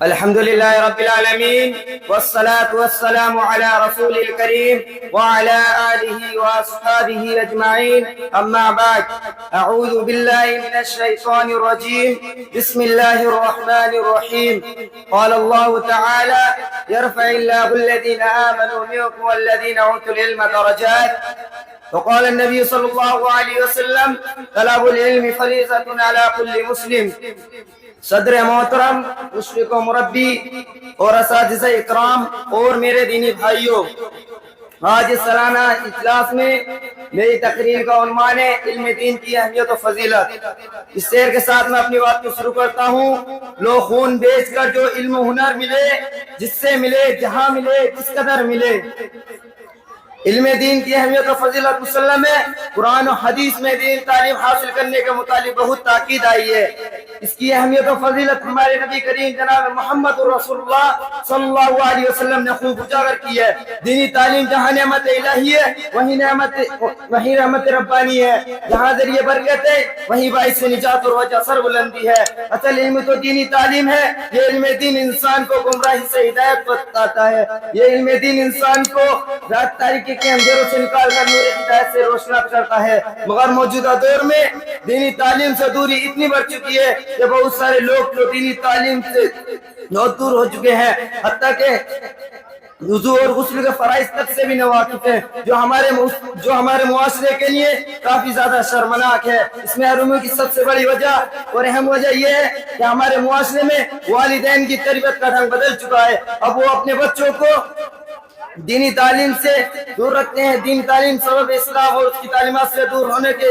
الحمد لله رب العالمين والصلاة والسلام على رسول الكريم وعلى آله وأصحابه أجمعين أما بعد أعوذ بالله من الشيطان الرجيم بسم الله الرحمن الرحيم قال الله تعالى يرفع الله الذين آمنوا منكم والذين أوتوا العلم درجات وقال النبي صلى الله عليه وسلم طلب العلم فریضۃ علی کل مسلم۔ صدر محترم، مشفق و مربی اور اساتذہ اکرام اور میرے دینی بھائیوں، آج اس سالانہ اجلاس میں میری تقریر کا عنوان ہے علم دین کی اہمیت و فضیلت۔ اس شعر کے ساتھ میں اپنی بات کو شروع کرتا ہوں۔ لو خون بیچ کر جو علم و ہنر ملے، جس سے ملے جہاں ملے جس قدر ملے۔ علم دین کی اہمیت و فضیلت مسلم ہے۔ قرآن و حدیث میں دین تعلیم حاصل کرنے کے متعلق بہت تاکید آئی ہے۔ اس کی اہمیت و فضیلت ہمارے نبی کریم جناب محمد رسول اللہ صلی اللہ علیہ وسلم نے خوب اجاگر کی ہے۔ دینی تعلیم جہاں نعمت الہی ہے وہیں رحمت ربانی ہے، جہاں ذریعہ برکت ہے وہیں باعث نجات اور وجہ سربلندی ہے۔ اصل علم تو دینی تعلیم ہے۔ یہ علم دین انسان کو گمراہی سے ہدایت بتاتا ہے۔ یہ علم دین انسان کو رات تاریکی کے اندھیروں سے نکال کر نور ہدایت سے روشنات کرتا ہے۔ مگر موجودہ دور میں دینی تعلیم سے دوری اتنی بڑھ چکی ہے کہ بہت سارے لوگ جو دینی تعلیم سے بہت دور ہو چکے ہیں، حتیٰ کہ وضو اور غسل کے فرائض تک سے بھی ناواقف ہیں، جو ہمارے معاشرے کے لیے کافی زیادہ شرمناک ہے۔ اس میں محرومی کی سب سے بڑی وجہ اور اہم وجہ یہ ہے کہ ہمارے معاشرے میں والدین کی تربیت کا ڈھنگ بدل چکا ہے۔ اب وہ اپنے بچوں کو دینی تعلیم سے دور رکھتے ہیں۔ دینی تعلیم سبب اسلام اور اس کی تعلیمات سے دور ہونے کے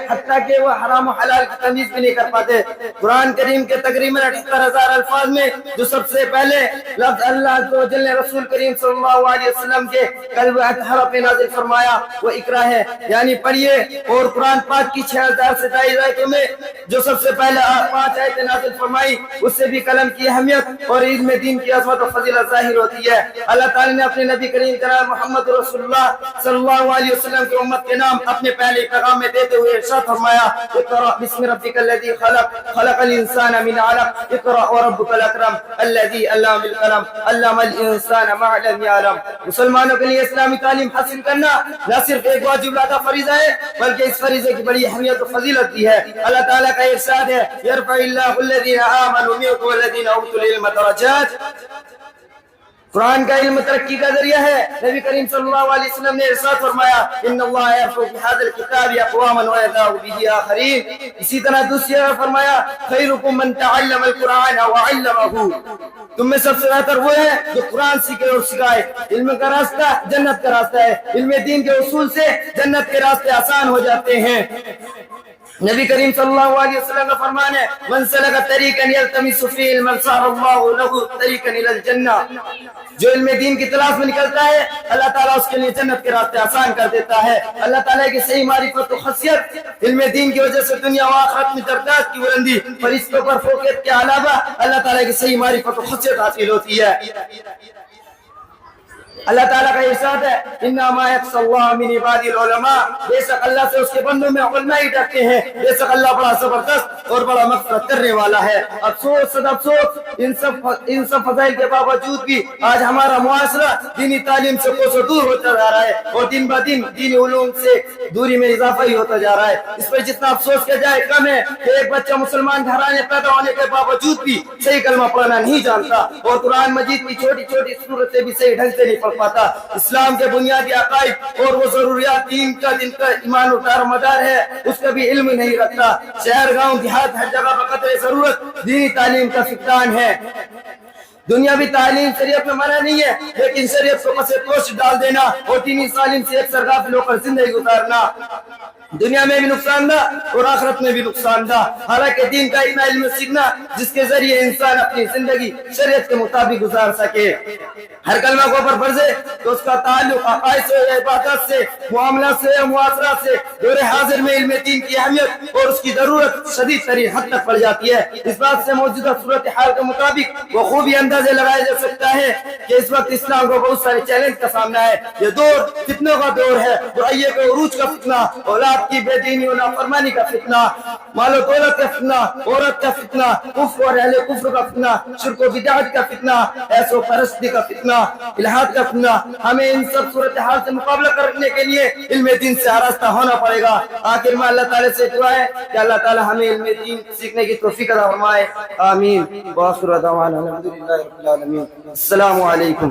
حتیٰ کہ وہ حرام و حلال کی تمیز بھی نہیں کر پاتے۔ قرآن کریم کے تقریباً 78,000 الفاظ میں جو سب سے پہلے لفظ اللہ عز و جل نے رسول کریم صلی اللہ علیہ وسلم کے قلب اطہر پہ نازل فرمایا وہ اقرا ہے، یعنی پڑھیے۔ اور قرآن پاک کی 6,000 سے زائد آیتوں میں جو سب سے پہلے 5 آیتیں نازل فرمائی، اس سے بھی قلم کی اہمیت اور علم دین کی عظمت و فضیلت ظاہر ہوتی ہے۔ اللہ تعالی نے اپنے نبی کریم جناب محمد رسول اللہ صلی اللہ علیہ وسلم کی امت کے نام اپنے پہلے پیغام میں دیتے ہوئے ارشاد فرمایا، اقرأ بسم ربک الذی خلق الانسان من علق اقرأ وربک الاکرم الذی علم بالقلم علم الانسان ما لم یعلم۔ مسلمانوں کے لیے اسلامی تعلیم حاصل کرنا نہ صرف ایک واجب العطا فریضہ ہے بلکہ اس فریضے کی بڑی اہمیت و فضیلت بھی ہے۔ اللہ تعالیٰ کا ارشاد ہے، یرفع اللہ الذین آمنوا منکم والذین اوتوا العلم درجات۔ قرآن کا علم ترقی کا ذریعہ ہے۔ نبی کریم صلی اللہ علیہ وسلم نے ارشاد فرمایا، ان اللہ یرفع بہذا الکتاب اقواما ویضع بہ آخرین۔ اسی طرح دوسری جگہ فرمایا، خیرکم من تعلم القرآن وعلمہ۔ تم میں سب سے بہتر وہ ہے جو قرآن سیکھے اور سکھائے۔ علم کا راستہ جنت کا راستہ ہے۔ علم دین کے اصول سے جنت کے راستے آسان ہو جاتے ہیں۔ نبی کریم صلی اللہ علیہ وسلم کا فرمان ہے، من سلک طریقا یلتمس فیہ علما سہل اللہ لہ طریقا الی الجنہ۔ جو علم دین کی تلاش میں نکلتا ہے اللہ تعالیٰ اس کے لیے جنت کے راستے آسان کر دیتا ہے۔ اللہ تعالیٰ کی صحیح معرفت و خاصیت علم دین کی وجہ سے دنیا و آخرت میں درجات کی بلندی، فرشتوں پر فوقیت کے علاوہ اللہ تعالیٰ کی صحیح معرفت و خاصیت حاصل ہوتی ہے۔ اللہ تعالیٰ کا ارشاد ہے، انما یخشی اللہ من عبادہ العلماء۔ بے شک اللہ سے اس کے بندوں میں علماء ہی ڈرتے ہیں۔ بے شک اللہ بڑا زبردست اور بڑا مغفرت کرنے والا ہے۔ افسوس صد افسوس، ان سب فضائل کے باوجود بھی آج ہمارا معاشرہ دینی تعلیم سے کوسوں دور ہوتا جا رہا ہے اور دن بہ دن دینی علوم سے دوری میں اضافہ ہی ہوتا جا رہا ہے۔ اس پر جتنا افسوس کیا جائے کم ہے کہ ایک بچہ مسلمان گھرانے پیدا ہونے کے باوجود بھی صحیح کلمہ پڑھنا نہیں جانتا اور قرآن مجید کی چھوٹی چھوٹی صورتیں بھی صحیح ڈھنگ سے نہیں پڑھ پاتا۔ اسلام کے بنیادی عقائد اور وہ ضروریات دین کا جن کا ایمان و دار مدار ہے اس کا بھی علم نہیں رکھتا۔ شہر گاؤں دیہات ہر جگہ بقدر ضرورت دینی تعلیم کا فقدان ہے۔ دنیاوی تعلیم شریعت میں منع نہیں ہے، لیکن شریعت کو پس پوش ڈال دینا اور دینی تعلیم سے اکثر غافل ہو کر زندگی گزارنا دنیا میں بھی نقصان دہ اور آخرت میں بھی نقصان دہ۔ حالانکہ دین کا اتنا علم سیکھنا جس کے ذریعے انسان اپنی زندگی شریعت کے مطابق گزار سکے۔ ہر کلمہ کو پر فرض ہے تو اس کا تعلق عقائد سے، عبادت سے، معاملات سے، معاشرات سے۔ دور حاضر میں علم دین کی اہمیت اور اس کی ضرورت شدید ترین حد تک پڑ جاتی ہے۔ اس بات سے موجودہ صورتحال کے مطابق بخوبی اندازے لگایا جا سکتا ہے کہ اس وقت اسلام کو بہت سارے چیلنج کا سامنا ہے۔ یہ دور فتنوں کا دور ہے، برائیوں کے عروج کا فتنہ، اولاد حق کی بے دینی و نافرمانی کا فتنہ، مال و دولت کا فتنہ، عورت کا فتنہ، کفر اور اہل کفر کا فتنہ، شرک و بدعت کا فتنہ، ایسو پرستی کا فتنہ، الہاد کا فتنہ، ہمیں ان سب صورتحال سے مقابلہ کرنے کے لیے علم دین سے آراستہ ہونا پڑے گا۔ آخر میں اللہ تعالیٰ سے دعا ہے کہ اللہ تعالیٰ ہمیں علم دین سیکھنے کی توفیق عطا فرمائے، آمین۔ وآخر دعوانا الحمدللہ رب العالمین۔ السلام علیکم۔